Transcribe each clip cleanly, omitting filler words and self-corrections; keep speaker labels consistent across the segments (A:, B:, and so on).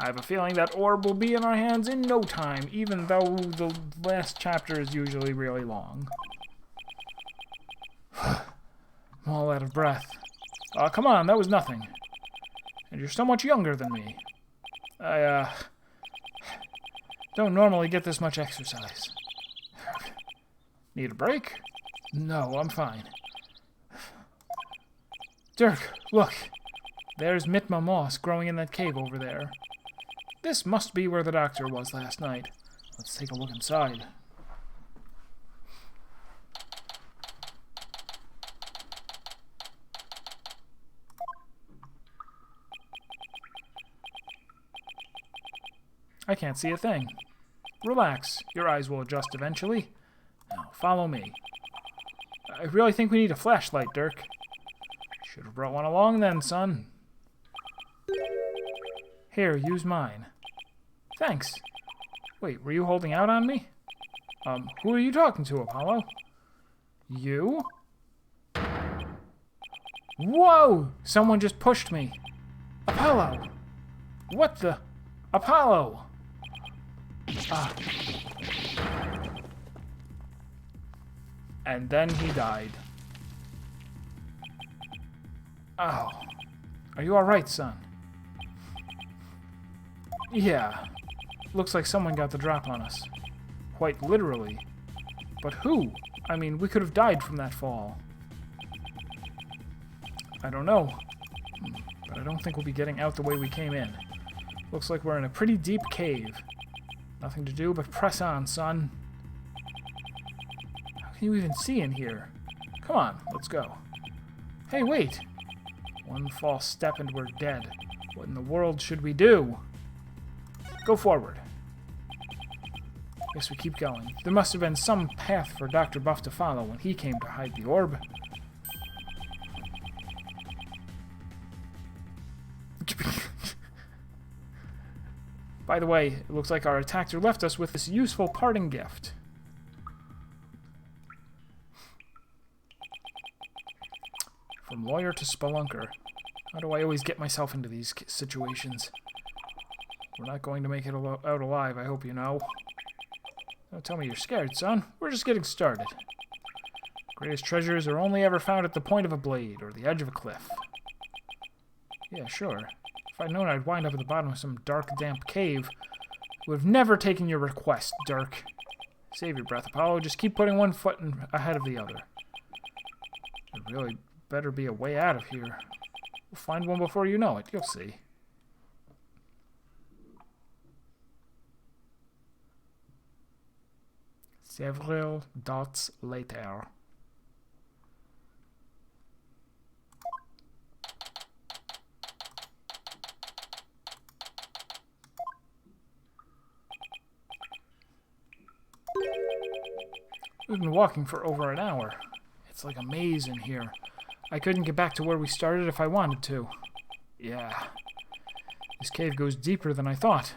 A: I have a feeling that orb will be in our hands in no time, even though the last chapter is usually really long. I'm all out of breath. Come on, that was nothing. And you're so much younger than me. I don't normally get this much exercise. Need a break? No, I'm fine. Dirk, look. There's Mitma moss growing in that cave over there. This must be where the doctor was last night. Let's take a look inside. I can't see a thing. Relax. Your eyes will adjust eventually. Now, follow me. I really think we need a flashlight, Dirk. Should have brought one along then, son. Here, use mine. Thanks. Wait, were you holding out on me? Who are you talking to, Apollo? You? Whoa! Someone just pushed me. Apollo! What the? Apollo! And then he died. Oh. Are you alright, son? Yeah. Looks like someone got the drop on us. Quite literally. But who? I mean, we could have died from that fall. I don't know. But I don't think we'll be getting out the way we came in. Looks like we're in a pretty deep cave. Nothing to do but press on, son. How can you even see in here? Come on, let's go. Hey, wait! One false step and we're dead. What in the world should we do? Go forward. Guess we keep going. There must have been some path for Dr. Buff to follow when he came to hide the orb. By the way, it looks like our attacker left us with this useful parting gift. From lawyer to spelunker. How do I always get myself into these situations? We're not going to make it out alive, I hope you know. Don't tell me you're scared, son. We're just getting started. Greatest treasures are only ever found at the point of a blade or the edge of a cliff. Yeah, sure. If I'd known I'd wind up at the bottom of some dark, damp cave, I would have never taken your request, Dirk. Save your breath, Apollo. Just keep putting one foot ahead of the other. There really better be a way out of here. We'll find one before you know it. You'll see. Several dots later. We've been walking for over an hour. It's like a maze in here. I couldn't get back to where we started if I wanted to. Yeah. This cave goes deeper than I thought.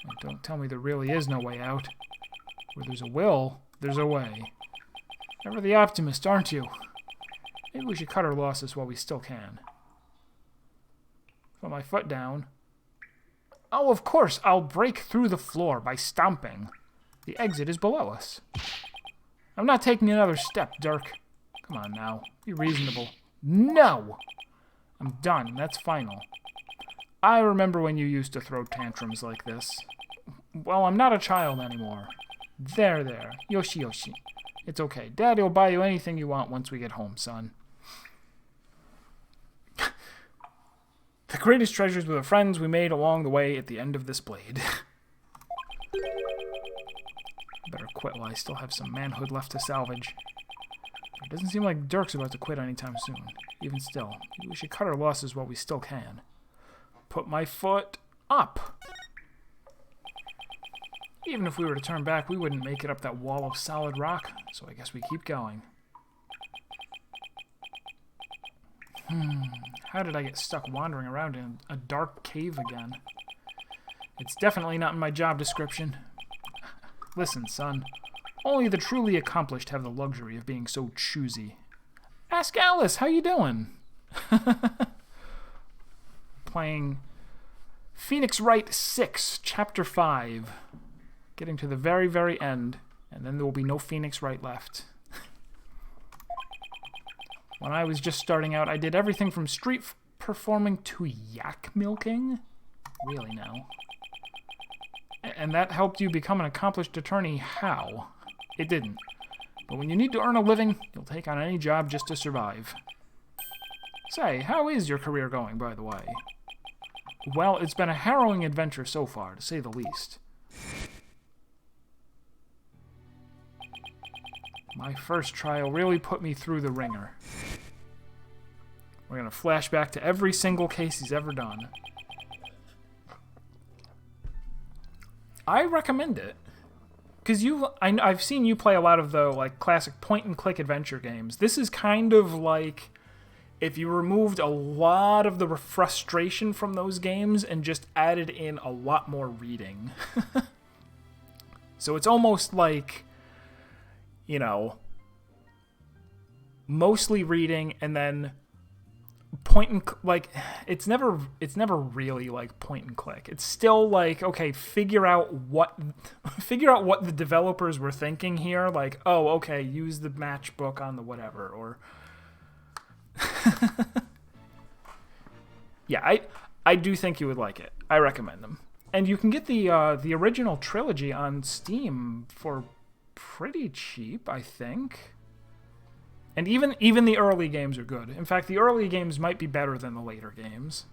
A: And don't tell me there really is no way out. Where there's a will, there's a way. Ever the optimist, aren't you? Maybe we should cut our losses while we still can. Put my foot down. Oh, of course, I'll break through the floor by stomping. The exit is below us. I'm not taking another step, Dirk. Come on now. Be reasonable. No! I'm done. That's final. I remember when you used to throw tantrums like this. Well, I'm not a child anymore. There. Yoshi. It's okay. Daddy will buy you anything you want once we get home, son. The greatest treasures were the friends we made along the way at the end of this blade. Better quit while I still have some manhood left to salvage. It doesn't seem like Dirk's about to quit anytime soon. Even still, maybe we should cut our losses while we still can. Put my foot up. Even if we were to turn back, we wouldn't make it up that wall of solid rock, so I guess we keep going. How did I get stuck wandering around in a dark cave again? It's definitely not in my job description. Listen, son. Only the truly accomplished have the luxury of being so choosy. Ask Alice, how you doing? Playing Phoenix Wright 6, Chapter 5. Getting to the very, very end, and then there will be no Phoenix Wright left. When I was just starting out, I did everything from street performing to yak milking. Really now. And that helped you become an accomplished attorney. How? It didn't. But when you need to earn a living, you'll take on any job just to survive. Say, how is your career going, by the way? Well, it's been a harrowing adventure so far, to say the least. My first trial really put me through the ringer. We're going to flash back to every single case he's ever done. I recommend it. Because I've seen you play a lot of the like classic point-and-click adventure games. This is kind of like if you removed a lot of the frustration from those games and just added in a lot more reading. So it's almost like, you know, mostly reading and then it's never really like point and click. It's still like, okay, figure out what the developers were thinking here. Like, oh, okay, use the matchbook on the whatever, or yeah, I do think you would like it. I recommend them, and you can get the original trilogy on Steam for pretty cheap, I think. And even the early games are good. In fact, the early games might be better than the later games.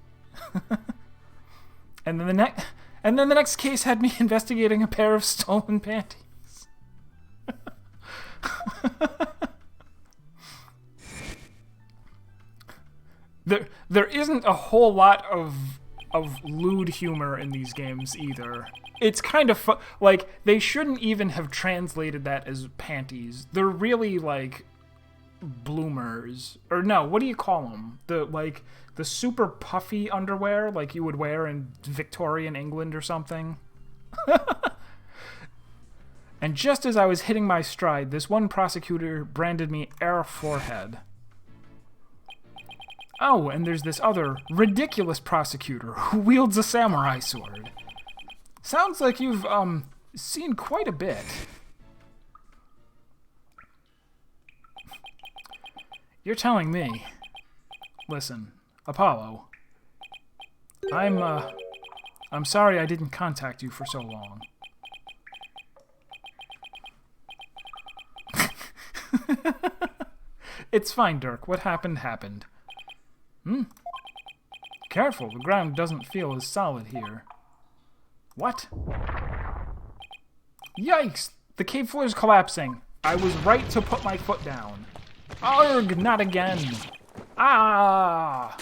A: And then the next case had me investigating a pair of stolen panties. There isn't a whole lot of lewd humor in these games either. It's kind of like they shouldn't even have translated that as panties. They're really like bloomers, or no, what do you call them? The super puffy underwear like you would wear in Victorian England or something. And just as I was hitting my stride, this one prosecutor branded me air forehead. Oh, and there's this other ridiculous prosecutor who wields a samurai sword. Sounds like you've seen quite a bit. You're telling me. Listen, Apollo. I'm sorry I didn't contact you for so long. It's fine, Dirk. What happened, happened. Careful, the ground doesn't feel as solid here. What? Yikes! The cave floor is collapsing. I was right to put my foot down. Arg! Not again! Ah!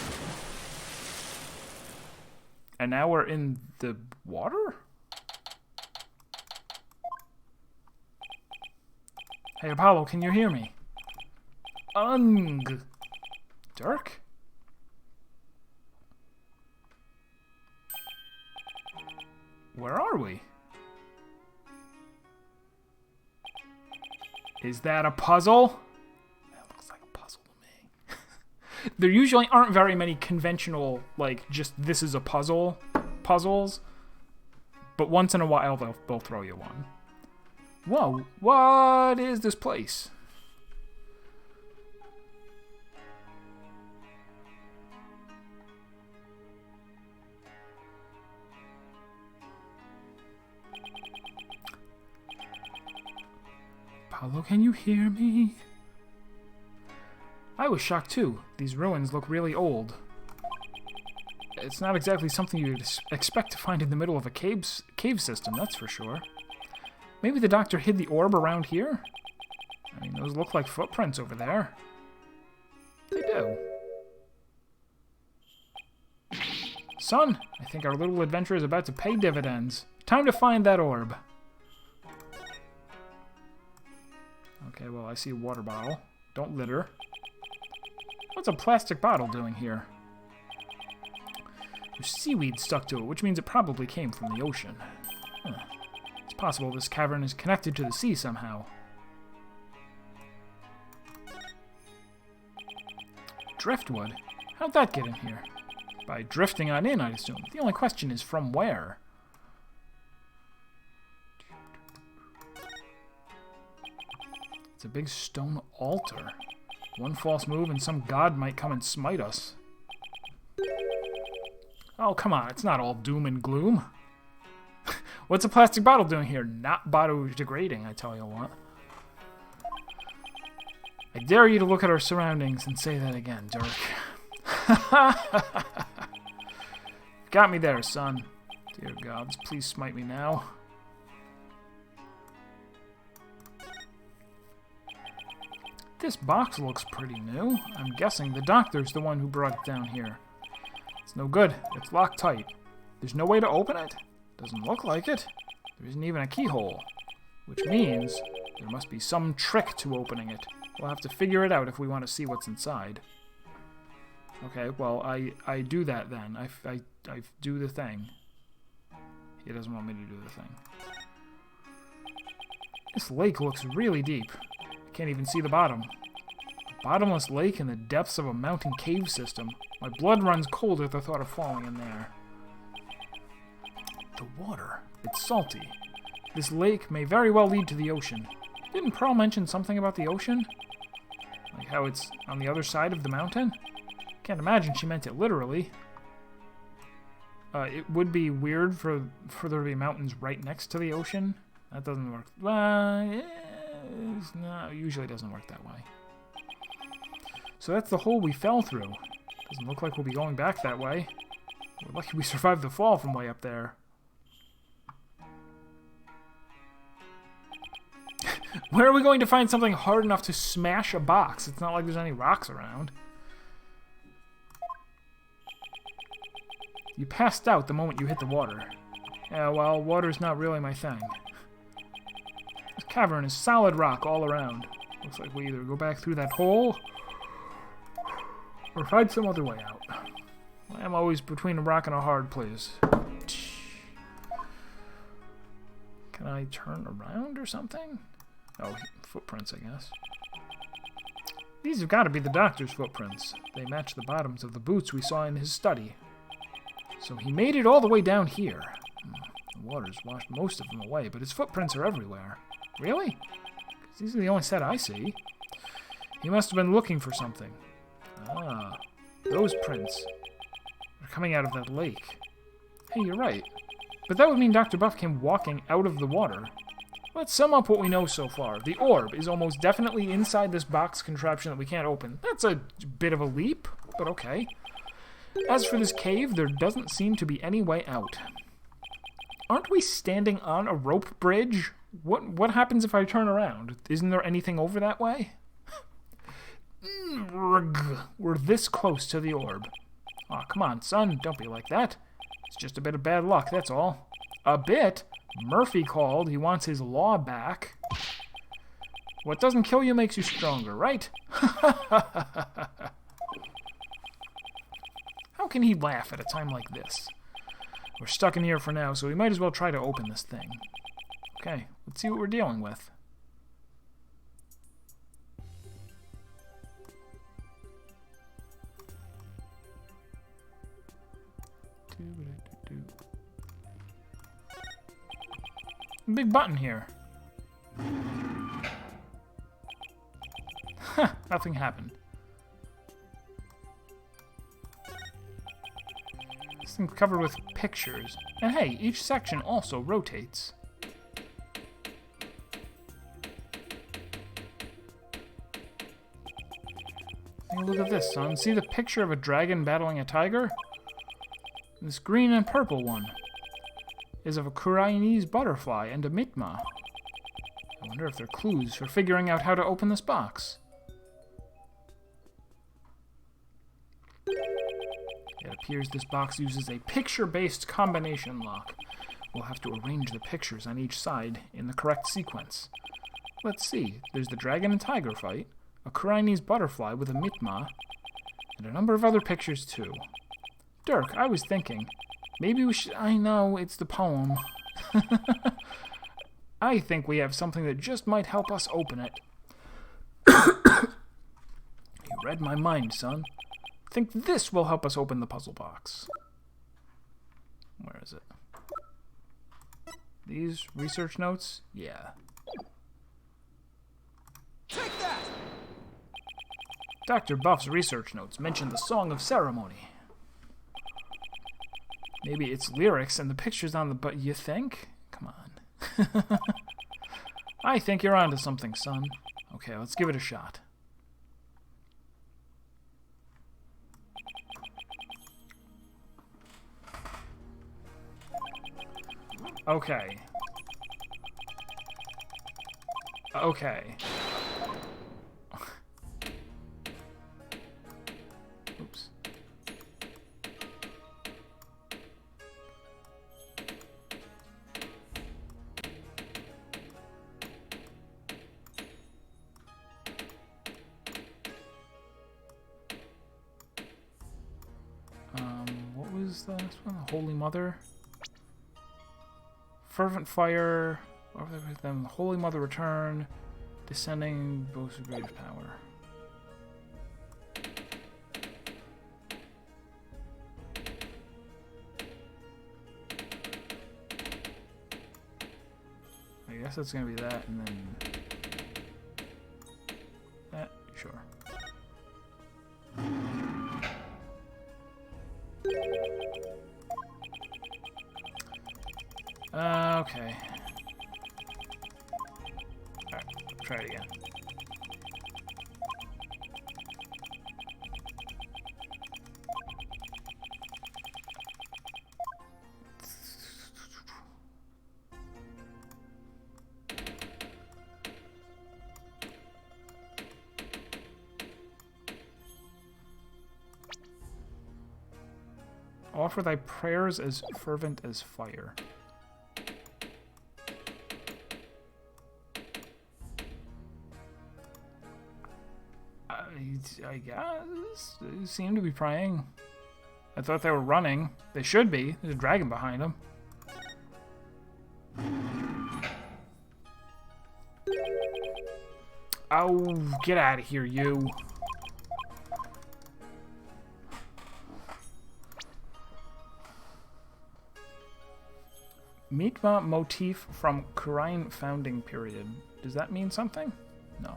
A: And now we're in the water? Hey, Apollo, can you hear me? Dirk? Where are we? Is that a puzzle? That looks like a puzzle to me. There usually aren't very many conventional, like, just this is a puzzle puzzles. But once in a while, they'll throw you one. Whoa, what is this place? Apollo, can you hear me? I was shocked too. These ruins look really old. It's not exactly something you'd expect to find in the middle of a cave system, that's for sure. Maybe the doctor hid the orb around here? I mean, those look like footprints over there. They do. Son, I think our little adventure is about to pay dividends. Time to find that orb. Okay, well, I see a water bottle. Don't litter. What's a plastic bottle doing here? There's seaweed stuck to it, which means it probably came from the ocean. Huh. It's possible this cavern is connected to the sea somehow. Driftwood? How'd that get in here? By drifting on in, I'd assume. The only question is from where? It's a big stone altar. One false move and some god might come and smite us. Oh, come on. It's not all doom and gloom. What's a plastic bottle doing here? Not biodegrading, I tell you what. I dare you to look at our surroundings and say that again, Dirk. Got me there, son. Dear gods, please smite me now. This box looks pretty new. I'm guessing the doctor's the one who brought it down here. It's no good. It's locked tight. There's no way to open it? Doesn't look like it. There isn't even a keyhole. Which means there must be some trick to opening it. We'll have to figure it out if we want to see what's inside. Okay, well, I do that then. I do the thing. He doesn't want me to do the thing. This lake looks really deep. I can't even see the bottom. A bottomless lake in the depths of a mountain cave system. My blood runs cold at the thought of falling in there. The water. It's salty. This lake may very well lead to the ocean. Didn't Pearl mention something about the ocean? Like how it's on the other side of the mountain? Can't imagine she meant it literally. It would be weird for there to be mountains right next to the ocean. That doesn't work. Well, no, usually doesn't work that way. So that's the hole we fell through. Doesn't look like we'll be going back that way. We're lucky we survived the fall from way up there. Where are we going to find something hard enough to smash a box? It's not like there's any rocks around. You passed out the moment you hit the water. Yeah, well, water's not really my thing. This cavern is solid rock all around. Looks like we either go back through that hole or find some other way out. I'm always between a rock and a hard place. Can I turn around or something? Oh, footprints, I guess. These have got to be the doctor's footprints. They match the bottoms of the boots we saw in his study. So he made it all the way down here. The water's washed most of them away, but his footprints are everywhere. Really? 'Cause these are the only set I see. He must have been looking for something. Ah, those prints are coming out of that lake. Hey, you're right. But that would mean Dr. Buff came walking out of the water. Let's sum up what we know so far. The orb is almost definitely inside this box contraption that we can't open. That's a bit of a leap, but okay. As for this cave, there doesn't seem to be any way out. Aren't we standing on a rope bridge? What happens if I turn around? Isn't there anything over that way? We're this close to the orb. Aw, come on, son. Don't be like that. It's just a bit of bad luck, that's all. A bit? Murphy called. He wants his law back. What doesn't kill you makes you stronger, right? How can he laugh at a time like this? We're stuck in here for now, so we might as well try to open this thing. Okay, let's see what we're dealing with. Big button here. Huh, nothing happened. This thing's covered with pictures. And hey, each section also rotates. Hey, look at this, son. See the picture of a dragon battling a tiger? This green and purple one is of a Chinese butterfly and a mitma. I wonder if they're clues for figuring out how to open this box. It appears this box uses a picture-based combination lock. We'll have to arrange the pictures on each side in the correct sequence. Let's see. There's the dragon and tiger fight, a Chinese butterfly with a mitma, and a number of other pictures too. Dirk, I was thinking, maybe we should... I know, it's the poem. I think we have something that just might help us open it. You read my mind, son. think this will help us open the puzzle box. Where is it? These research notes? Yeah.
B: Take that!
A: Dr. Buff's research notes mention the Song of Ceremony. Maybe it's lyrics and the pictures on the... But you think? Come on. I think you're onto something, son. Okay, let's give it a shot. Okay. Okay. Oops. What was the next one? The Holy Mother? Fervent fire, then the Holy Mother return, descending, boast of greatest power. I guess that's gonna be that, and then that. Sure. Okay. Alright, try it again. Offer thy prayers as fervent as fire. I guess. They seem to be praying. I thought they were running. They should be. There's a dragon behind them. Oh, get out of here, you. Mitma motif from Korean founding period. Does that mean something? No.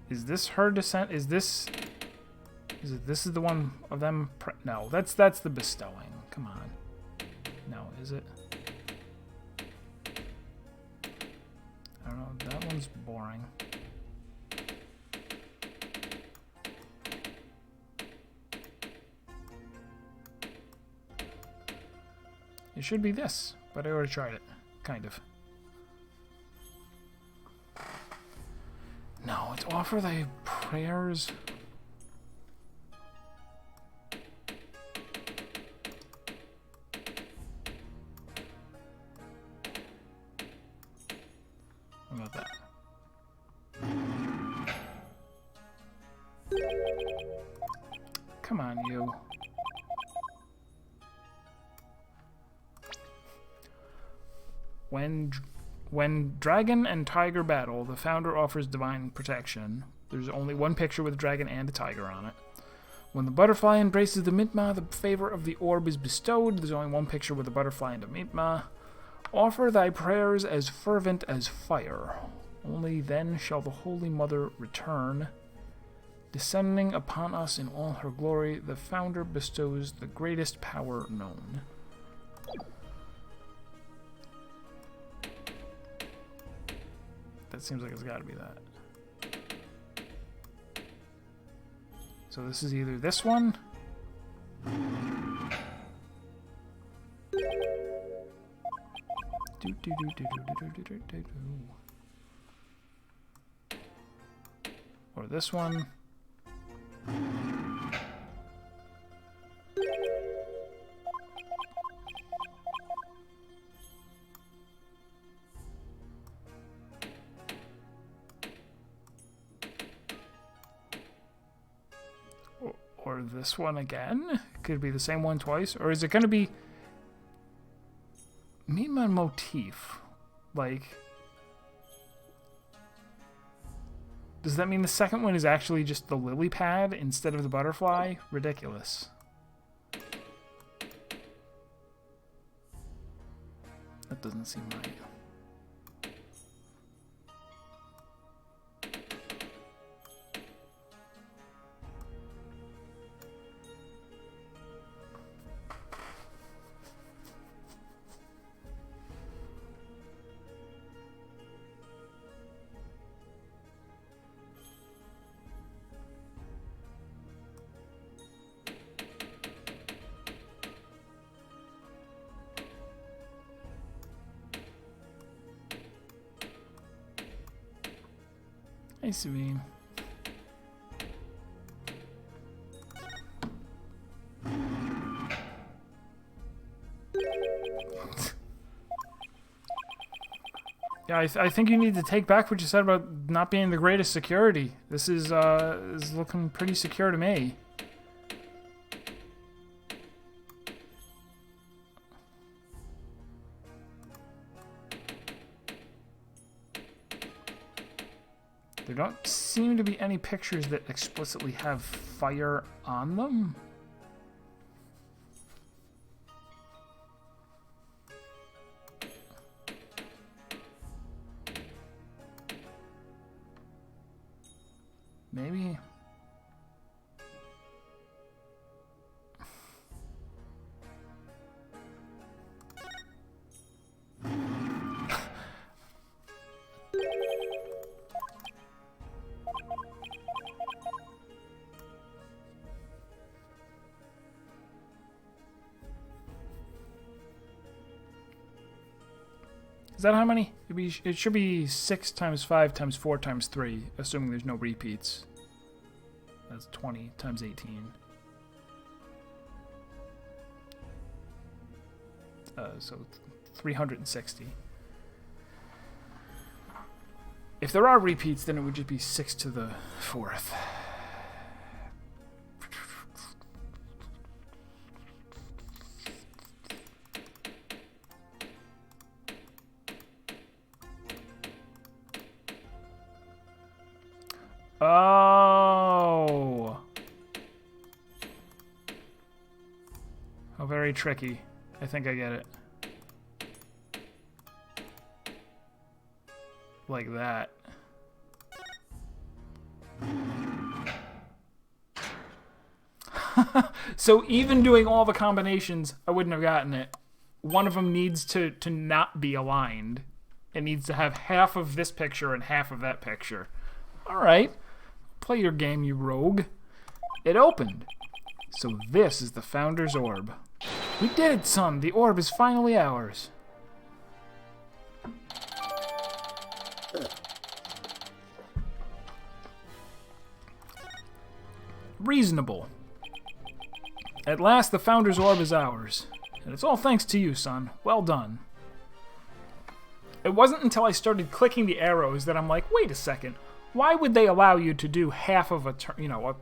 A: Is this her descent? Is this is the one of them? No, that's the bestowing. Come on. No, is it? I don't know. That one's boring. It should be this, but I already tried it. Kind of. No, it's offer thy prayers. What about that? Come on, you. When dragon and tiger battle, the founder offers divine protection. There's only one picture with a dragon and a tiger on it. When the butterfly embraces the Mitma, the favor of the orb is bestowed. There's only one picture with a butterfly and a Mitma. Offer thy prayers as fervent as fire. Only then shall the Holy Mother return. Descending upon us in all her glory, the founder bestows the greatest power known. That seems like it's got to be that. So this is either this one. Or this one. this one again? Could it be the same one twice? Or is it going to be meme on motif? Like, does that mean the second one is actually just the lily pad instead of the butterfly? Ridiculous. That doesn't seem right. Hey, Sabine. Yeah, I think you need to take back what you said about not being the greatest security. This is looking pretty secure to me. There don't seem to be any pictures that explicitly have fire on them. Maybe. Is that how many? It should be 6 times 5 times 4 times 3, assuming there's no repeats. That's 20 times 18. So 360. If there are repeats, then it would just be 6 to the 4th. Oh. Oh, very tricky. I think I get it. Like that. So even doing all the combinations, I wouldn't have gotten it. One of them needs to not be aligned. It needs to have half of this picture and half of that picture. All right. Play your game, you rogue. It opened. So this is the Founder's Orb. We did it, son. The orb is finally ours. Reasonable. At last, the Founder's Orb is ours. And it's all thanks to you, son. Well done. It wasn't until I started clicking the arrows that I'm like, wait a second. Why would they allow you to do half of a turn, you know,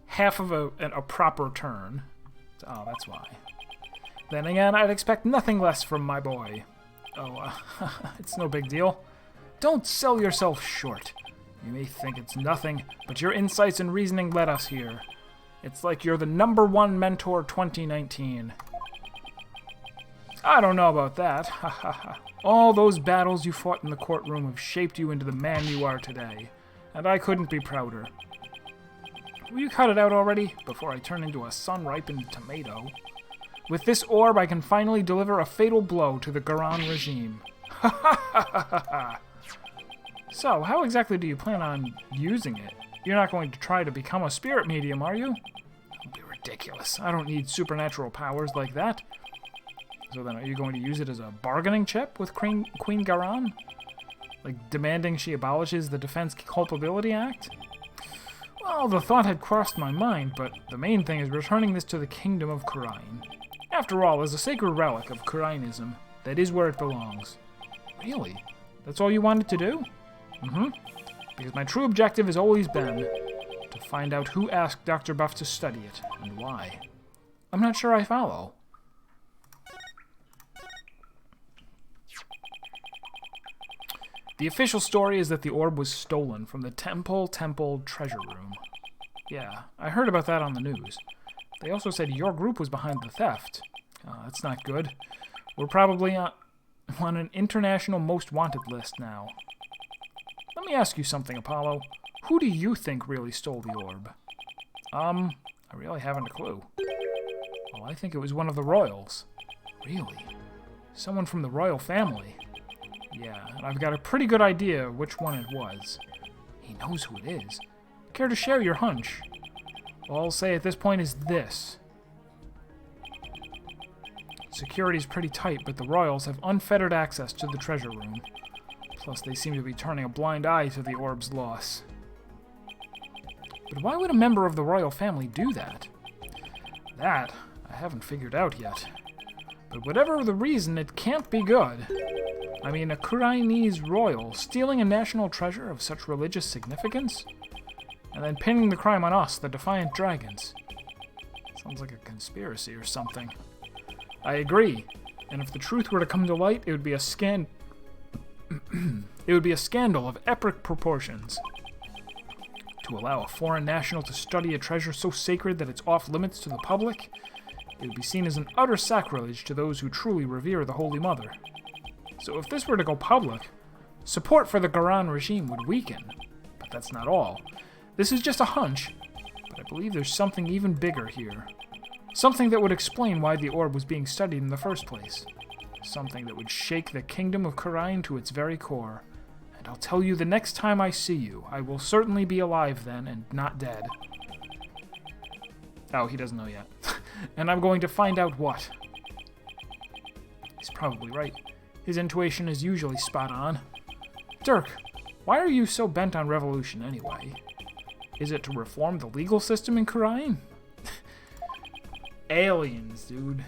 A: half of a proper turn? Oh, that's why. Then again, I'd expect nothing less from my boy. Oh, it's no big deal. Don't sell yourself short. You may think it's nothing, but your insights and reasoning led us here. It's like you're the #1 mentor 2019. I don't know about that. Ha ha ha. All those battles you fought in the courtroom have shaped you into the man you are today, and I couldn't be prouder. Will you cut it out already, before I turn into a sun-ripened tomato? With this orb, I can finally deliver a fatal blow to the Garan regime. Ha ha ha ha ha! So, how exactly do you plan on using it? You're not going to try to become a spirit medium, are you? Don't be ridiculous. I don't need supernatural powers like that. So then, are you going to use it as a bargaining chip with Queen Garan? Like, demanding she abolishes the Defense Culpability Act? Well, the thought had crossed my mind, but the main thing is returning this to the Kingdom of Khura'in. After all, as a sacred relic of Khura'inism, that is where it belongs. Really? That's all you wanted to do? Mm-hmm. Because my true objective has always been to find out who asked Dr. Buff to study it, and why. I'm not sure I follow. The official story is that the orb was stolen from the Temple treasure room. Yeah, I heard about that on the news. They also said your group was behind the theft. That's not good. We're probably on an international most wanted list now. Let me ask you something, Apollo. Who do you think really stole the orb? I really haven't a clue. Well, I think it was one of the royals. Really? Someone from the royal family? Yeah, and I've got a pretty good idea which one it was. He knows who it is. Care to share your hunch? All I'll say at this point is this. Security's pretty tight, but the royals have unfettered access to the treasure room. Plus, they seem to be turning a blind eye to the orb's loss. But why would a member of the royal family do that? That, I haven't figured out yet. But whatever the reason, it can't be good. I mean, a Kurainese royal stealing a national treasure of such religious significance? And then pinning the crime on us, the Defiant Dragons. Sounds like a conspiracy or something. I agree. And if the truth were to come to light, it would be a it would be a scandal of epic proportions. To allow a foreign national to study a treasure so sacred that it's off limits to the public, it would be seen as an utter sacrilege to those who truly revere the Holy Mother. So if this were to go public, support for the Garan regime would weaken. But that's not all. This is just a hunch, but I believe there's something even bigger here. Something that would explain why the orb was being studied in the first place. Something that would shake the kingdom of Kurain to its very core. And I'll tell you the next time I see you, I will certainly be alive then and not dead. Oh, he doesn't know yet. And I'm going to find out what. He's probably right. His intuition is usually spot on. Dirk, why are you so bent on revolution anyway? Is it to reform the legal system in Kurain? Aliens, dude.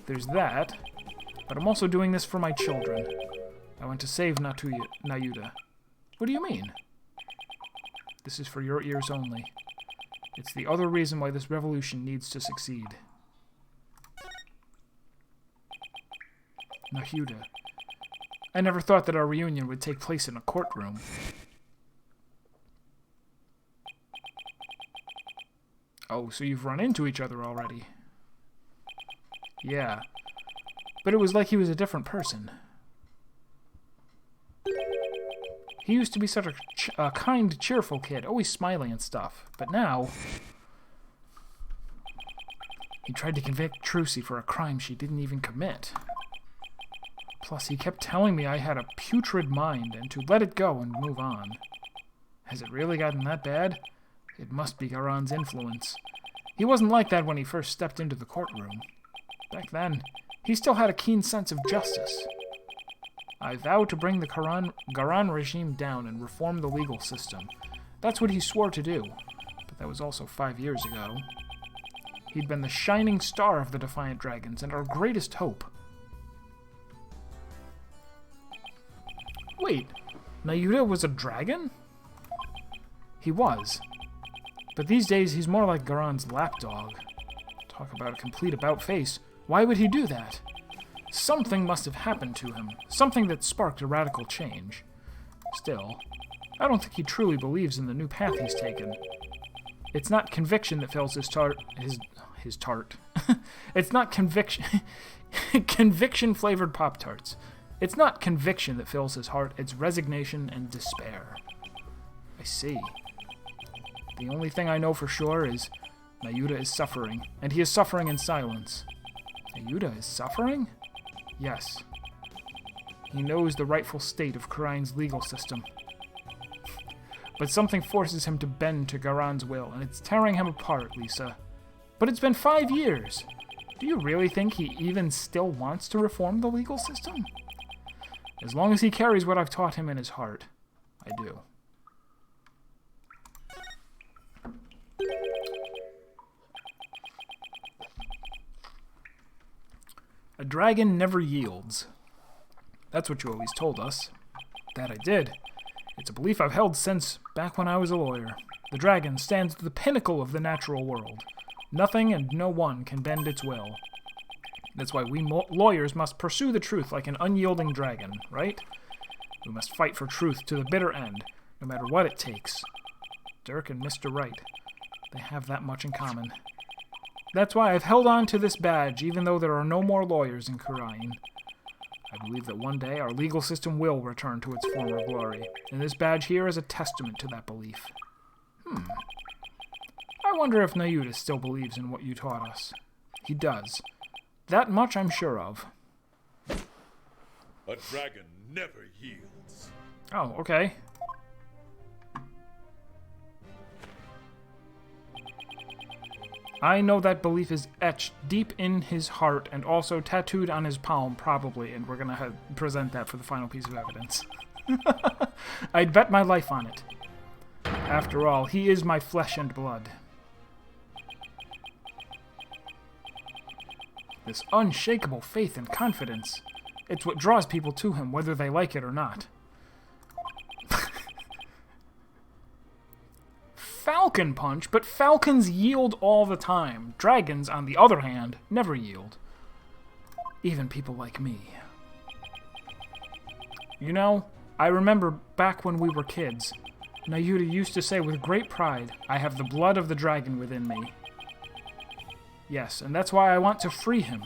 A: There's that. But I'm also doing this for my children. I want to save Nayuta. What do you mean? This is for your ears only. It's the other reason why this revolution needs to succeed. Nayuta. I never thought that our reunion would take place in a courtroom. Oh, so you've run into each other already. Yeah. But it was like he was a different person. He used to be such a kind, cheerful kid, always smiling and stuff. But now... he tried to convict Trucy for a crime she didn't even commit. Plus, he kept telling me I had a putrid mind and to let it go and move on. Has it really gotten that bad? It must be Garan's influence. He wasn't like that when he first stepped into the courtroom. Back then, he still had a keen sense of justice. I vow to bring the Garan regime down and reform the legal system. That's what he swore to do. But that was also 5 years ago. He'd been the shining star of the Defiant Dragons and our greatest hope. Wait, Nayuta was a dragon? He was. But these days, he's more like Garan's lapdog. Talk about a complete about-face. Why would he do that? Something must have happened to him. Something that sparked a radical change. Still, I don't think he truly believes in the new path he's taken. It's not conviction that fills his tart. It's not conviction. Conviction-flavored Pop-Tarts. It's not conviction that fills his heart. It's resignation and despair. I see. The only thing I know for sure is Nayuta is suffering, and he is suffering in silence. Nayuta is suffering? Yes. He knows the rightful state of Kurain's legal system. But something forces him to bend to Garan's will, and it's tearing him apart, Lisa. But it's been 5 years. Do you really think he even still wants to reform the legal system? As long as he carries what I've taught him in his heart, I do. A dragon never yields. That's what you always told us. That I did. It's a belief I've held since back when I was a lawyer. The dragon stands at the pinnacle of the natural world. Nothing and no one can bend its will. That's why we lawyers must pursue the truth like an unyielding dragon, right? We must fight for truth to the bitter end, no matter what it takes. Dirk and Mr. Wright, they have that much in common. That's why I've held on to this badge, even though there are no more lawyers in Kurain. I believe that one day our legal system will return to its former glory, and this badge here is a testament to that belief. I wonder if Nayuda still believes in what you taught us. He does. That much I'm sure of.
B: A dragon never yields.
A: Oh, okay. I know that belief is etched deep in his heart and also tattooed on his palm, probably, and we're gonna present that for the final piece of evidence. I'd bet my life on it. After all, he is my flesh and blood. This unshakable faith and confidence, it's what draws people to him, whether they like it or not. Falcon punch, but falcons yield all the time. Dragons, on the other hand, never yield. Even people like me. You know, I remember back when we were kids, Nayuda used to say with great pride, "I have the blood of the dragon within me." Yes, and that's why I want to free him.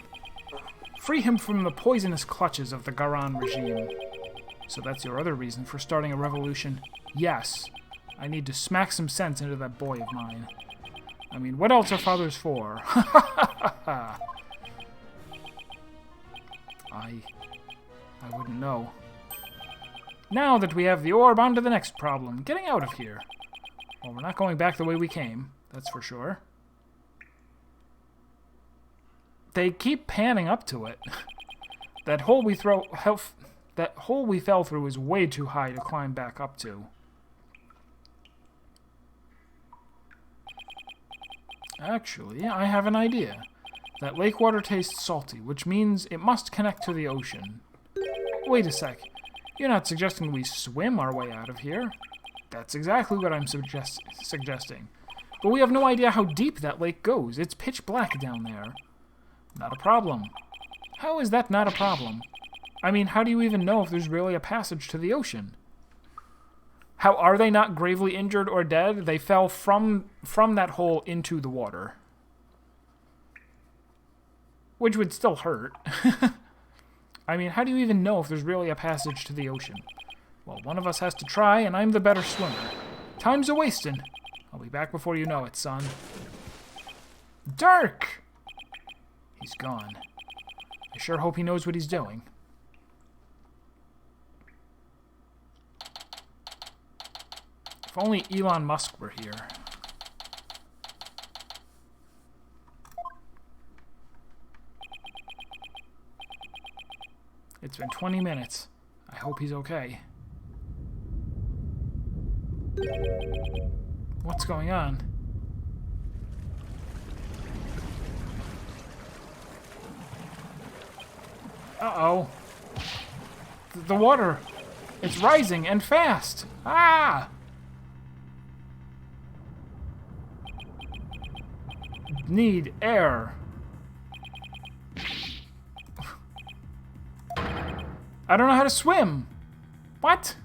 A: Free him from the poisonous clutches of the Garan regime. So that's your other reason for starting a revolution. Yes. I need to smack some sense into that boy of mine. I mean, what else are fathers for? I wouldn't know. Now that we have the orb, on to the next problem. Getting out of here. Well, we're not going back the way we came. That's for sure. They keep panning up to it. That hole we fell through is way too high to climb back up to. Actually, I have an idea. That lake water tastes salty, which means it must connect to the ocean. Wait a sec. You're not suggesting we swim our way out of here? That's exactly what I'm suggesting. But we have no idea how deep that lake goes. It's pitch black down there. Not a problem. How is that not a problem? I mean, how do you even know if there's really a passage to the ocean? How are they not gravely injured or dead? They fell from that hole into the water. Which would still hurt. I mean, how do you even know if there's really a passage to the ocean? Well, one of us has to try, and I'm the better swimmer. Time's a-wastin'. I'll be back before you know it, son. Dirk! He's gone. I sure hope he knows what he's doing. If only Elon Musk were here. It's been 20 minutes. I hope he's okay. What's going on? Uh-oh. The water. It's rising and fast. Ah! Need air. I don't know how to swim. What?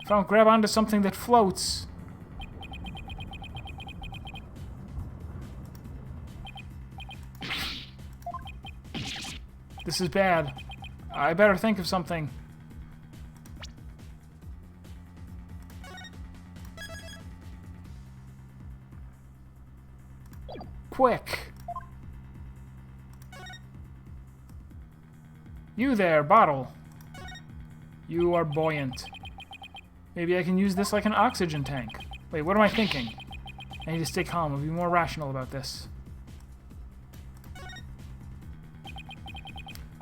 A: If I don't grab onto something that floats. This is bad. I better think of something. Quick. You there, bottle. You are buoyant. Maybe I can use this like an oxygen tank. Wait, what am I thinking? I need to stay calm and be more rational about this.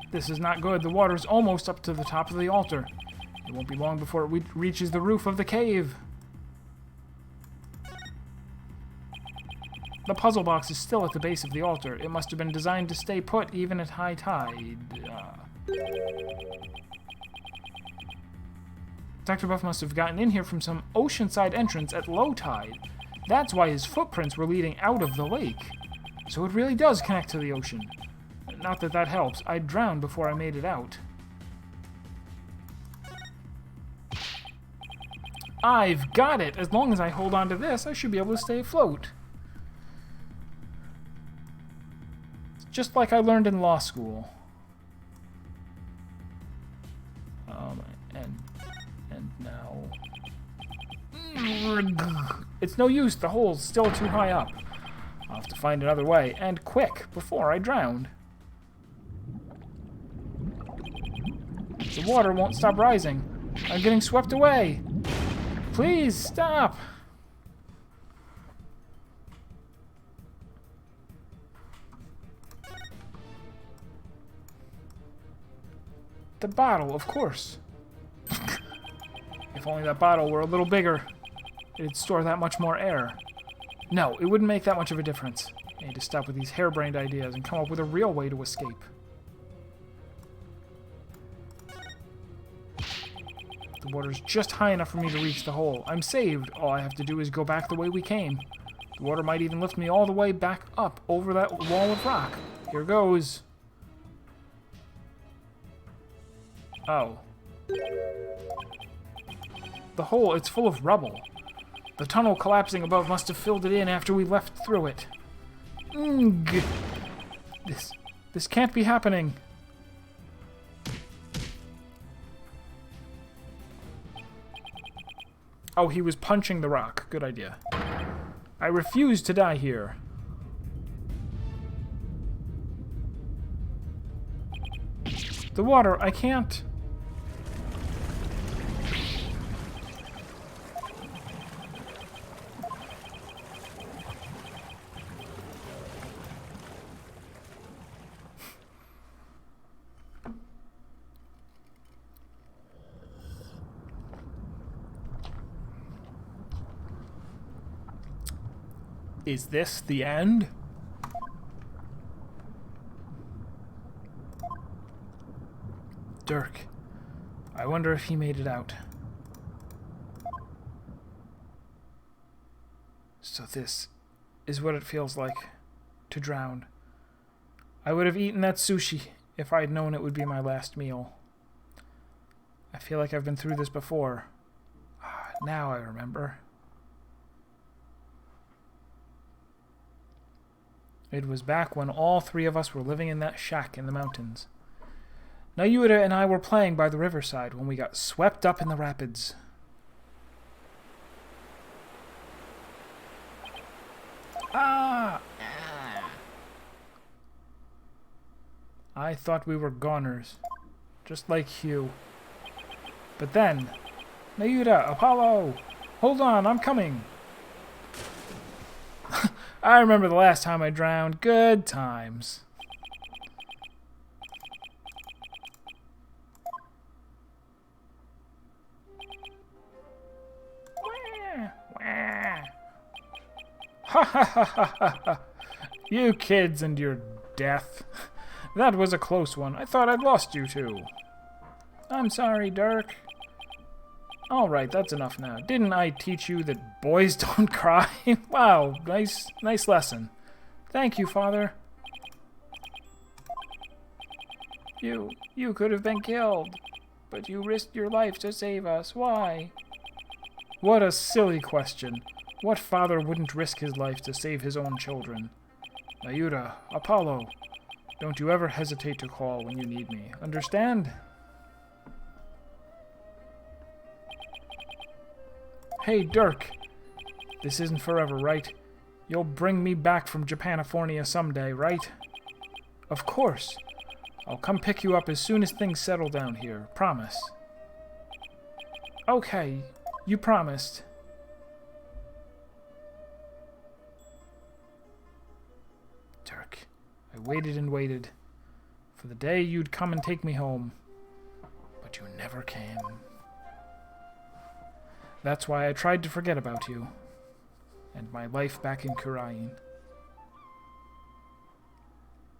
A: This is not good. The water's almost up to the top of the altar. It won't be long before it reaches the roof of the cave. The puzzle box is still at the base of the altar. It must have been designed to stay put even at high tide. Dr. Buff must have gotten in here from some oceanside entrance at low tide. That's why his footprints were leading out of the lake. So it really does connect to the ocean. Not that that helps. I drowned before I made it out. I've got it! As long as I hold on to this, I should be able to stay afloat. It's just like I learned in law school. And now... It's no use, the hole's still too high up. I'll have to find another way, and quick, before I drown. The water won't stop rising. I'm getting swept away. Please, stop! The bottle, of course. If only that bottle were a little bigger, it'd store that much more air. No, it wouldn't make that much of a difference. I need to stop with these harebrained ideas and come up with a real way to escape. The water's just high enough for me to reach the hole. I'm saved. All I have to do is go back the way we came. The water might even lift me all the way back up over that wall of rock. Here goes. Oh. The hole, it's full of rubble. The tunnel collapsing above must have filled it in after we left through it. This can't be happening. Oh, he was punching the rock. Good idea. I refuse to die here. The water, I can't. Is this the end? Dirk. I wonder if he made it out. So this is what it feels like to drown. I would have eaten that sushi if I'd known it would be my last meal. I feel like I've been through this before. Now I remember. It was back when all three of us were living in that shack in the mountains. Nayuta and I were playing by the riverside when we got swept up in the rapids. Ah! I thought we were goners, just like Hugh. But then, Nayuta, Apollo! Hold on, I'm coming! I remember the last time I drowned. Good times. Ha ha ha ha ha ha! You kids and your death. That was a close one. I thought I'd lost you two. I'm sorry, Dirk. Alright, that's enough now. Didn't I teach you that boys don't cry? Wow, nice lesson. Thank you, Father. You could have been killed, but you risked your life to save us. Why? What a silly question. What father wouldn't risk his life to save his own children? Nayuta, Apollo, don't you ever hesitate to call when you need me. Understand? Hey, Dirk. This isn't forever, right? You'll bring me back from Japanifornia someday, right? Of course. I'll come pick you up as soon as things settle down here. Promise. Okay, you promised. Dirk, I waited and waited for the day you'd come and take me home, but you never came. That's why I tried to forget about you and my life back in Kurain.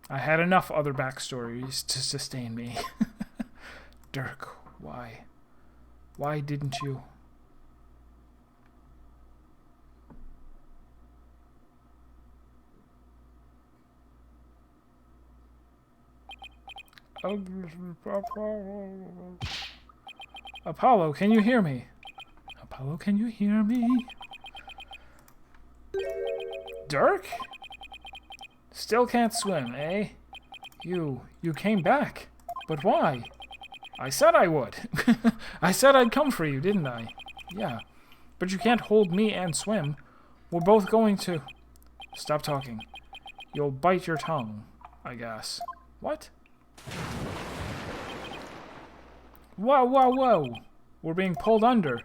A: I had enough other backstories to sustain me. Dirk, why? Why didn't you? Apollo, can you hear me? Apollo, can you hear me? Dirk? Still can't swim, eh? You came back. But why? I said I would. I said I'd come for you, didn't I? Yeah. But you can't hold me and swim. We're both going to... Stop talking. You'll bite your tongue, I guess. What? Whoa, whoa, whoa. We're being pulled under.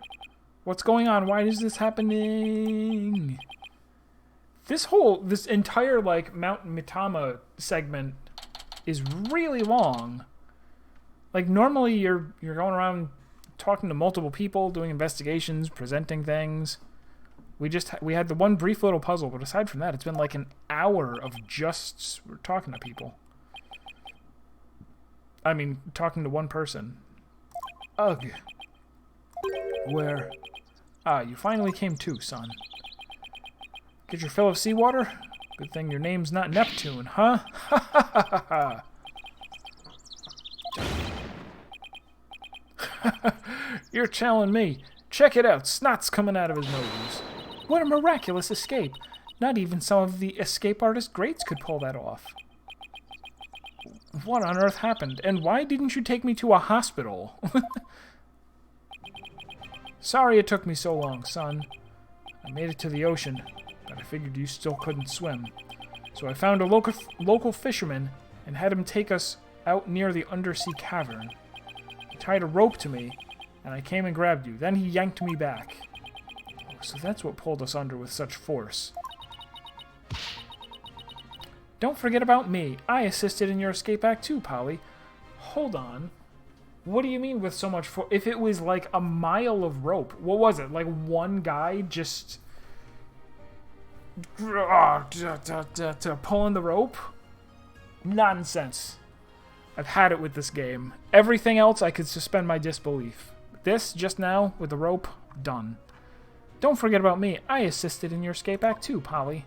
A: What's going on? Why is this happening? This entire, like, Mount Mitama segment is really long. Like, normally you're going around talking to multiple people, doing investigations, presenting things. We had the one brief little puzzle, but aside from that, it's been like an hour of just talking to people. I mean, talking to one person. Ugh. Where? Ah, you finally came to, son. Get your fill of seawater? Good thing your name's not Neptune, huh? Ha ha ha ha ha. You're challenging me. Check it out. Snot's coming out of his nose. What a miraculous escape. Not even some of the escape artist greats could pull that off. What on earth happened? And why didn't you take me to a hospital? Sorry it took me so long, son. I made it to the ocean, but I figured you still couldn't swim. So I found a local fisherman and had him take us out near the undersea cavern. He tied a rope to me, and I came and grabbed you. Then he yanked me back. Oh, so that's what pulled us under with such force. Don't forget about me. I assisted in your escape act too, Polly. Hold on. What do you mean with so much force? If it was like a mile of rope, what was it? Like one guy just pulling the rope? Nonsense. I've had it with this game. Everything else I could suspend my disbelief. This, just now, with the rope, done. Don't forget about me. I assisted in your escape act too, Polly.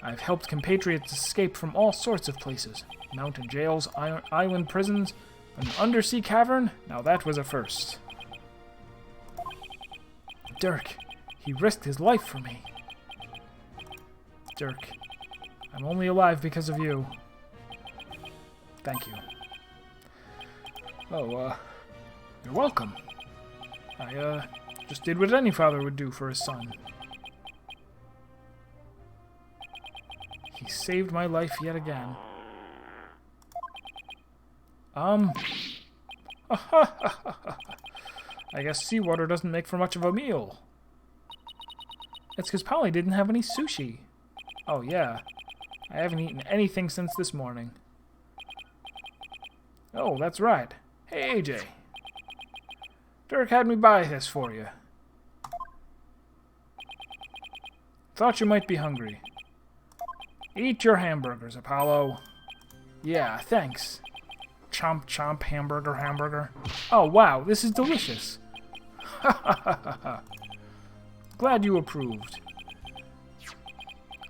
A: I've helped compatriots escape from all sorts of places. Mountain jails, island prisons, an undersea cavern. Now that was a first. Dirk, he risked his life for me. Dirk, I'm only alive because of you. Thank you. Oh, you're welcome. I, just did what any father would do for his son. He saved my life yet again. I guess seawater doesn't make for much of a meal. It's because Polly didn't have any sushi. Oh, yeah. I haven't eaten anything since this morning. Oh, that's right. Hey, AJ. Dirk had me buy this for you. Thought you might be hungry. Eat your hamburgers, Apollo. Yeah, thanks. Chomp, chomp, hamburger, hamburger. Oh, wow, this is delicious. Ha ha ha ha ha. Glad you approved.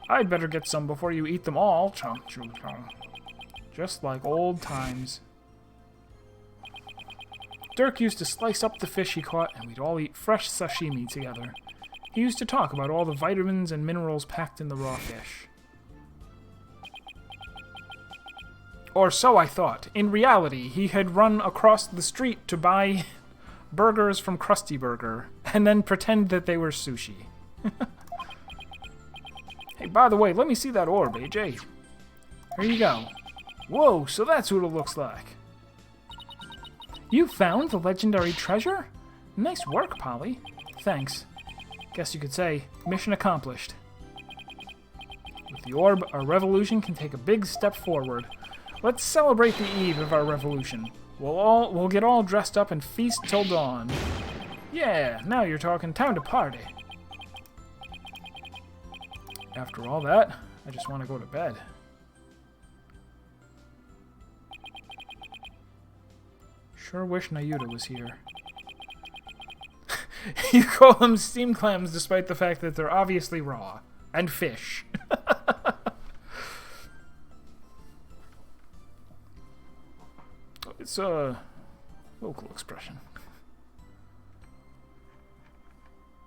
A: I'd better get some before you eat them all. Chomp, chomp, chomp. Just like old times. Dirk used to slice up the fish he caught, and we'd all eat fresh sashimi together. He used to talk about all the vitamins and minerals packed in the raw fish. Or so I thought. In reality, he had run across the street to buy burgers from Krusty Burger, and then pretend that they were sushi. Hey, by the way, let me see that orb, AJ. Here you go. Whoa, so that's what it looks like. You found the legendary treasure? Nice work, Polly. Thanks. Guess you could say, mission accomplished. With the orb, our revolution can take a big step forward. Let's celebrate the eve of our revolution. We'll get all dressed up and feast till dawn. Yeah, now you're talking. Time to party. After all that, I just want to go to bed. Sure wish Nayuta was here. You call them steamed clams despite the fact that they're obviously raw. And fish. It's a local expression.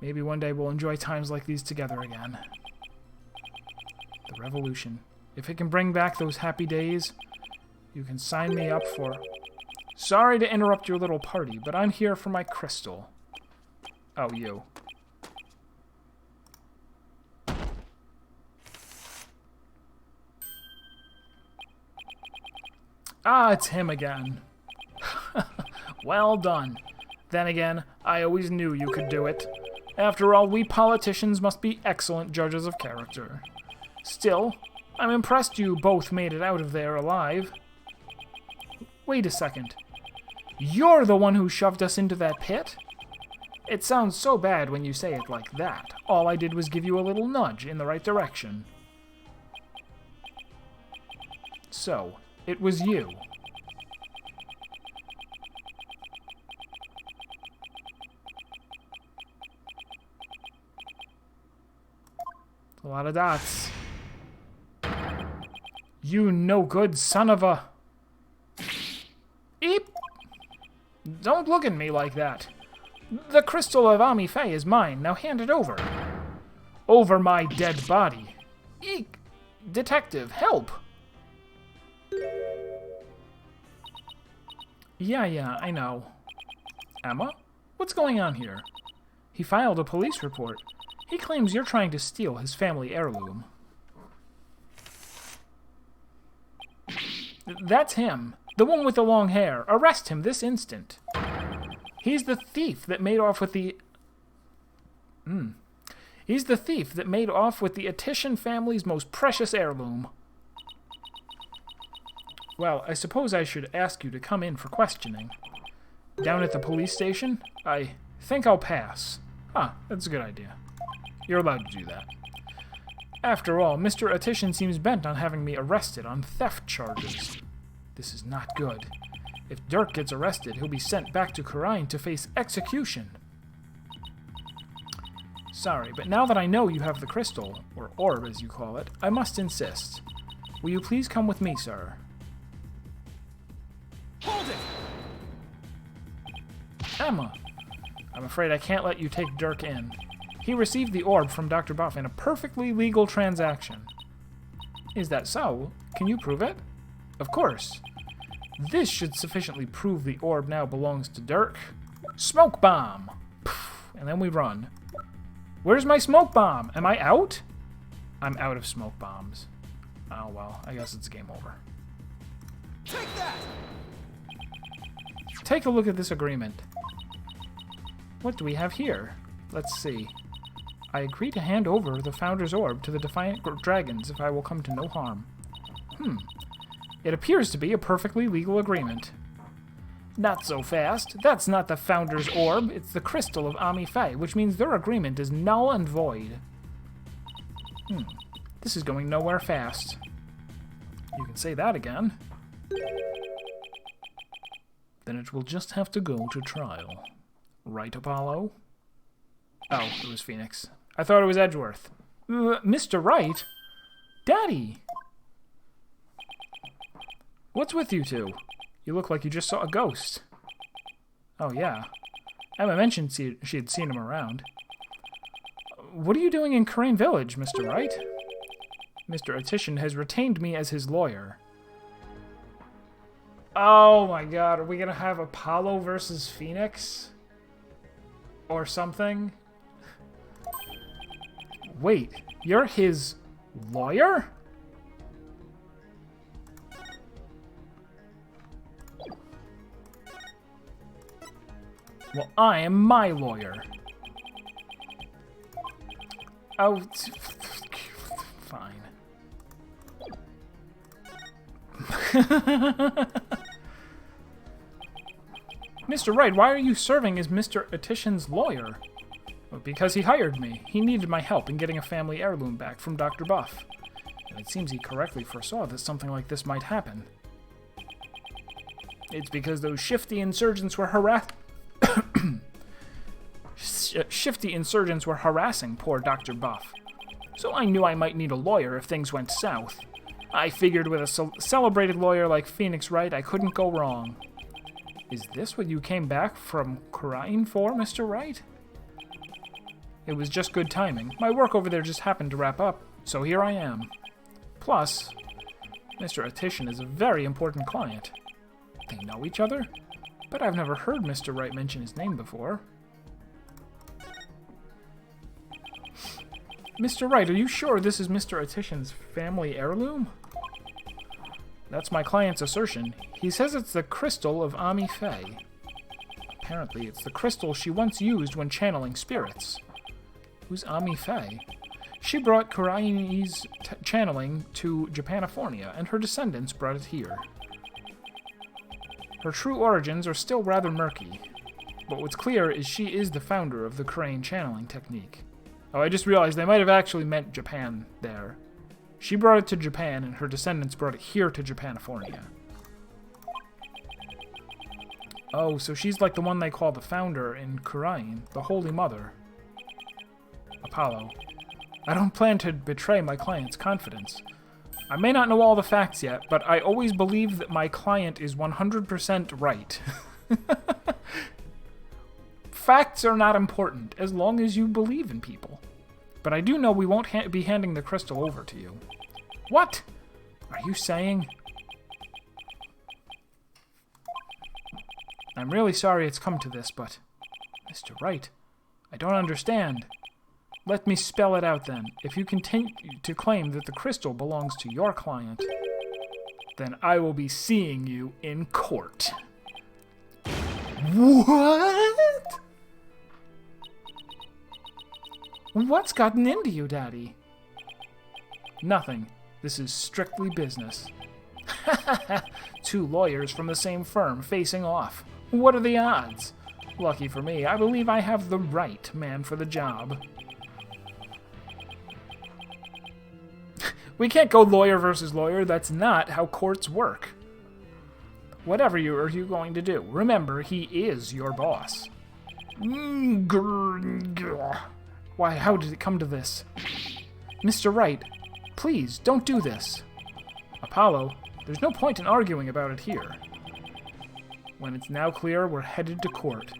A: Maybe one day we'll enjoy times like these together again. The revolution. If it can bring back those happy days, you can sign me up for... Sorry to interrupt your little party, but I'm here for my crystal. Oh, you. Ah, it's him again. Well done. Then again, I always knew you could do it. After all, we politicians must be excellent judges of character. Still, I'm impressed you both made it out of there alive. Wait a second. You're the one who shoved us into that pit? It sounds so bad when you say it like that. All I did was give you a little nudge in the right direction. So, it was you. A lot of dots. You no good son of a... Eep! Don't look at me like that. The crystal of Ami Faye is mine. Now hand it over. Over my dead body. Eek! Detective, help! Yeah, I know. Emma? What's going on here? He filed a police report. He claims you're trying to steal his family heirloom. That's him. The one with the long hair. Arrest him this instant. He's the thief that made off with the... He's the thief that made off with the Attition family's most precious heirloom. Well, I suppose I should ask you to come in for questioning. Down at the police station? I think I'll pass. Huh, that's a good idea. You're allowed to do that. After all, Mr. Attition seems bent on having me arrested on theft charges. This is not good. If Dirk gets arrested, he'll be sent back to Khura'in to face execution. Sorry, but now that I know you have the crystal, or orb as you call it, I must insist. Will you please come with me, sir?
C: Hold it!
A: Emma! I'm afraid I can't let you take Dirk in. He received the orb from Dr. Buff in a perfectly legal transaction. Is that so? Can you prove it? Of course. This should sufficiently prove the orb now belongs to Dirk. Smoke bomb! And then we run. Where's my smoke bomb? Am I out? I'm out of smoke bombs. Oh well, I guess it's game over.
C: Take that!
A: Take a look at this agreement. What do we have here? Let's see. I agree to hand over the Founder's Orb to the Defiant Dragons if I will come to no harm. It appears to be a perfectly legal agreement. Not so fast. That's not the Founder's Orb. It's the Crystal of Ami Faye, which means their agreement is null and void. This is going nowhere fast. You can say that again. Then it will just have to go to trial. Right, Apollo? Oh, it was Phoenix. I thought it was Edgeworth. Mr. Wright? Daddy! What's with you two? You look like you just saw a ghost. Oh, yeah. Emma mentioned she had seen him around. What are you doing in Khura'in Village, Mr. Wright? Mr. Attition has retained me as his lawyer. Oh my god, are we gonna have Apollo versus Phoenix? Or something? Wait, you're his lawyer? Well, I am my lawyer. Oh, fine. Mr. Wright, why are you serving as Mr. Attition's lawyer? Well, because he hired me. He needed my help in getting a family heirloom back from Dr. Buff. And it seems he correctly foresaw that something like this might happen. It's because those shifty insurgents were shifty insurgents were harassing poor Dr. Buff. So I knew I might need a lawyer if things went south. I figured with a celebrated lawyer like Phoenix Wright, I couldn't go wrong. Is this what you came back from Wright for, Mr. Wright? It was just good timing. My work over there just happened to wrap up, so here I am. Plus, Mr. Attition is a very important client. They know each other? But I've never heard Mr. Wright mention his name before. Mr. Wright, are you sure this is Mr. Attition's family heirloom? That's my client's assertion. He says it's the crystal of Ami Faye. Apparently, it's the crystal she once used when channeling spirits. Who's Ami Faye? She brought Kurai's channeling to Japanifornia, and her descendants brought it here. Her true origins are still rather murky, but what's clear is she is the founder of the Kurain channeling technique. Oh, I just realized they might have actually meant Japan there. She brought it to Japan, and her descendants brought it here to Japanifornia. Oh, so she's like the one they call the founder in Kurain, the Holy Mother. Apollo. I don't plan to betray my client's confidence. I may not know all the facts yet, but I always believe that my client is 100% right. Facts are not important, as long as you believe in people. But I do know we won't be handing the crystal over to you. What? Are you saying? I'm really sorry it's come to this, but... Mr. Wright, I don't understand. Let me spell it out then. If you continue to claim that the crystal belongs to your client, then I will be seeing you in court. What? What's gotten into you, Daddy? Nothing. This is strictly business. Two lawyers from the same firm facing off. What are the odds? Lucky for me, I believe I have the right man for the job. We can't go lawyer versus lawyer. That's not how courts work. Whatever are you going to do, remember, he is your boss. Why, how did it come to this? Mr. Wright, please, don't do this. Apollo, there's no point in arguing about it here. When it's now clear, we're headed to court.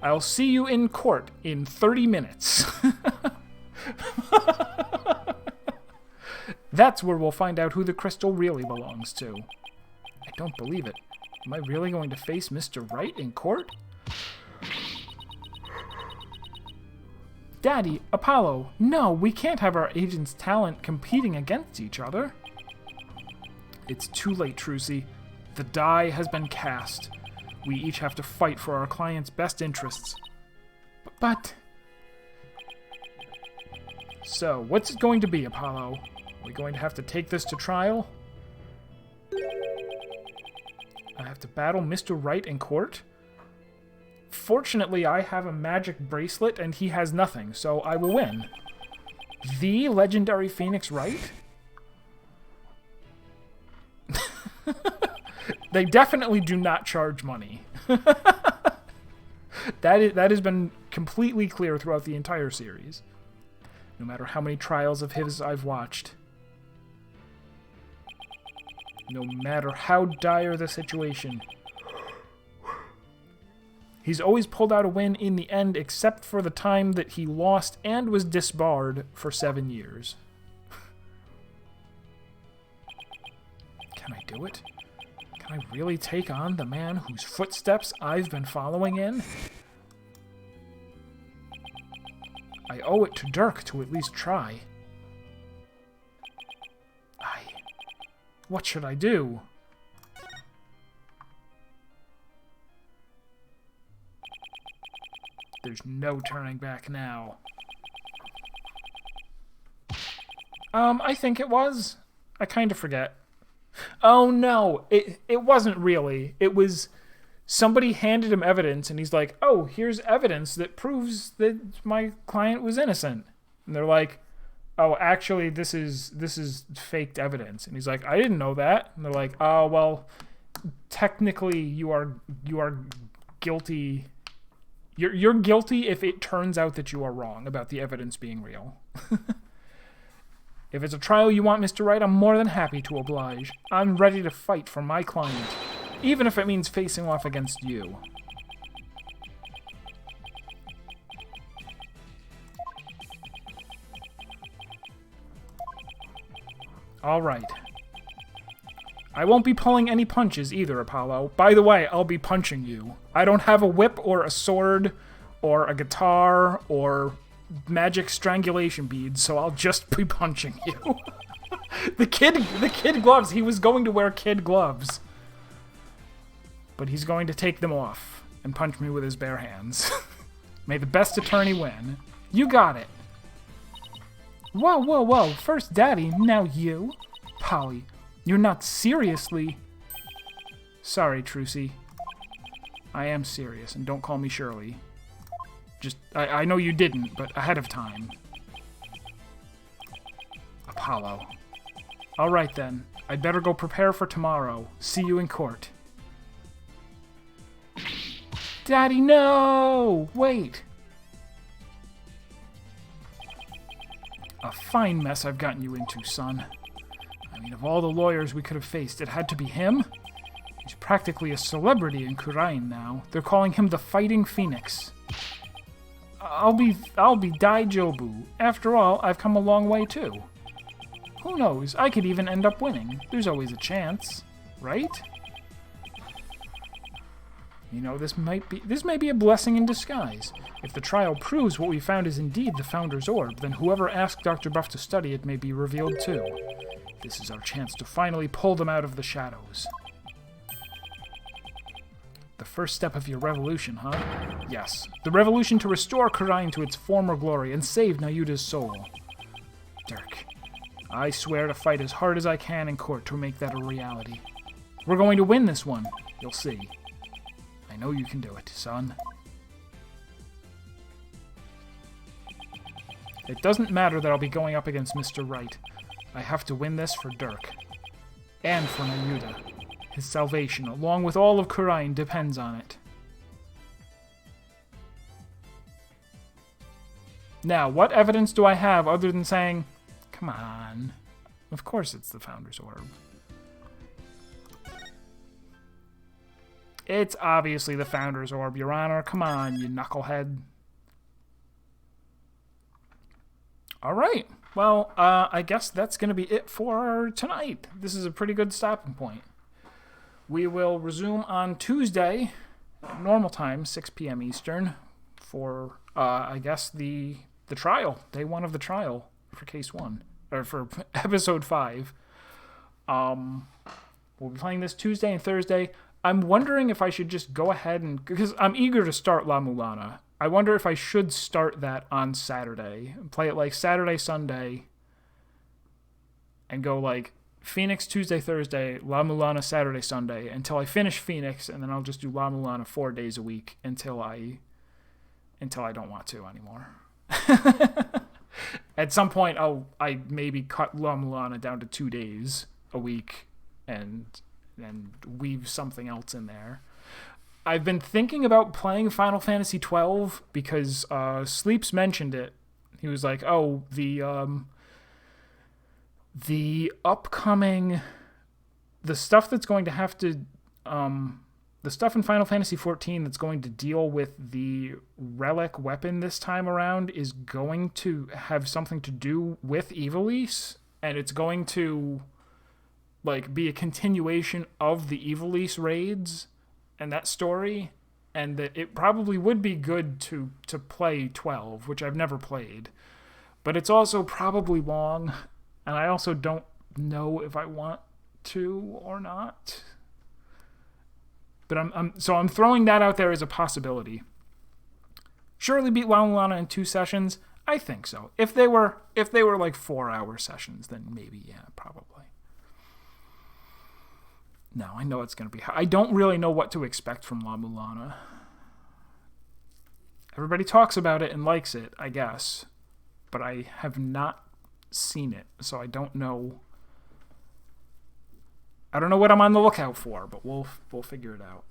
A: I'll see you in court in 30 minutes. That's where we'll find out who the crystal really belongs to. I don't believe it. Am I really going to face Mr. Wright in court? Daddy, Apollo, no, we can't have our agent's talent competing against each other. It's too late, Trucy. The die has been cast. We each have to fight for our client's best interests. But... So, what's it going to be, Apollo? Are we going to have to take this to trial? I have to battle Mr. Wright in court? Fortunately, I have a magic bracelet and he has nothing, so I will win. The legendary Phoenix Wright? They definitely do not charge money. That has been completely clear throughout the entire series. No matter how many trials of his I've watched. No matter how dire the situation. He's always pulled out a win in the end, except for the time that he lost and was disbarred for 7 years. Can I do it? Can I really take on the man whose footsteps I've been following in? I owe it to Dirk to at least try. What should I do? There's no turning back now. I think it was. I kind of forget. Oh no, it wasn't really. It was somebody handed him evidence and he's like, "Oh, here's evidence that proves that my client was innocent." And they're like, "Oh, actually this is faked evidence." And he's like, "I didn't know that." And they're like, "Oh, well, technically you are guilty You're guilty if it turns out that you are wrong about the evidence being real. If it's a trial you want, Mr. Wright, I'm more than happy to oblige. I'm ready to fight for my client, even if it means facing off against you. All right. I won't be pulling any punches either, Apollo. By the way, I'll be punching you. I don't have a whip or a sword or a guitar or magic strangulation beads, so I'll just be punching you. The kid gloves. He was going to wear kid gloves. But he's going to take them off and punch me with his bare hands. May the best attorney win. You got it. Whoa, whoa, whoa. First Daddy, now you. Polly, you're not seriously... Sorry, Trucy. I am serious, and don't call me Shirley. Just, I know you didn't, but ahead of time. Apollo. Alright then. I'd better go prepare for tomorrow. See you in court. Daddy, no! Wait! A fine mess I've gotten you into, son. I mean, of all the lawyers we could have faced, it had to be him? He's practically a celebrity in Kurain now. They're calling him the Fighting Phoenix. I'll be Daijobu. After all, I've come a long way too. Who knows? I could even end up winning. There's always a chance, right? You know, this may be a blessing in disguise. If the trial proves what we found is indeed the Founder's Orb, then whoever asked Dr. Buff to study it may be revealed too. This is our chance to finally pull them out of the shadows. The first step of your revolution, huh? Yes. The revolution to restore Kurain to its former glory and save Nayuta's soul. Dirk, I swear to fight as hard as I can in court to make that a reality. We're going to win this one. You'll see. I know you can do it, son. It doesn't matter that I'll be going up against Mr. Wright. I have to win this for Dirk. And for Nayuta. His salvation, along with all of Kurain, depends on it. Now, what evidence do I have other than saying, come on. Of course it's the Founder's Orb. It's obviously the Founder's Orb, Your Honor. Come on, you knucklehead. Alright. Well, I guess that's going to be it for tonight. This is a pretty good stopping point. We will resume on Tuesday, normal time, 6 p.m. Eastern, for, I guess, the trial. Day 1 of the trial for Case 1. Or for Episode 5. We'll be playing this Tuesday and Thursday. I'm wondering if I should just go ahead and... Because I'm eager to start La Mulana. I wonder if I should start that on Saturday. Play it like Saturday, Sunday. And go like Phoenix Tuesday, Thursday, La Mulana Saturday, Sunday. Until I finish Phoenix. And then I'll just do La Mulana 4 days a week. Until I don't want to anymore. At some point, I maybe cut La Mulana down to 2 days a week. And weave something else in there. I've been thinking about playing Final Fantasy XII because Sleeps mentioned it. He was like, "Oh, the upcoming, the stuff that's going to have to, the stuff in Final Fantasy XIV that's going to deal with the relic weapon this time around is going to have something to do with Ivalice, and it's going to like be a continuation of the Ivalice raids and that story, and that it probably would be good to play 12, which I've never played, but it's also probably long, and I also don't know if I want to or not. But I'm throwing that out there as a possibility. Surely beat La Mulana in 2 sessions? I think so. If they were like 4-hour sessions, then maybe, yeah, probably. No, I know it's going to be hard. I don't really know what to expect from La Mulana. Everybody talks about it and likes it, I guess. But I have not seen it, so I don't know. I don't know what I'm on the lookout for, but we'll figure it out.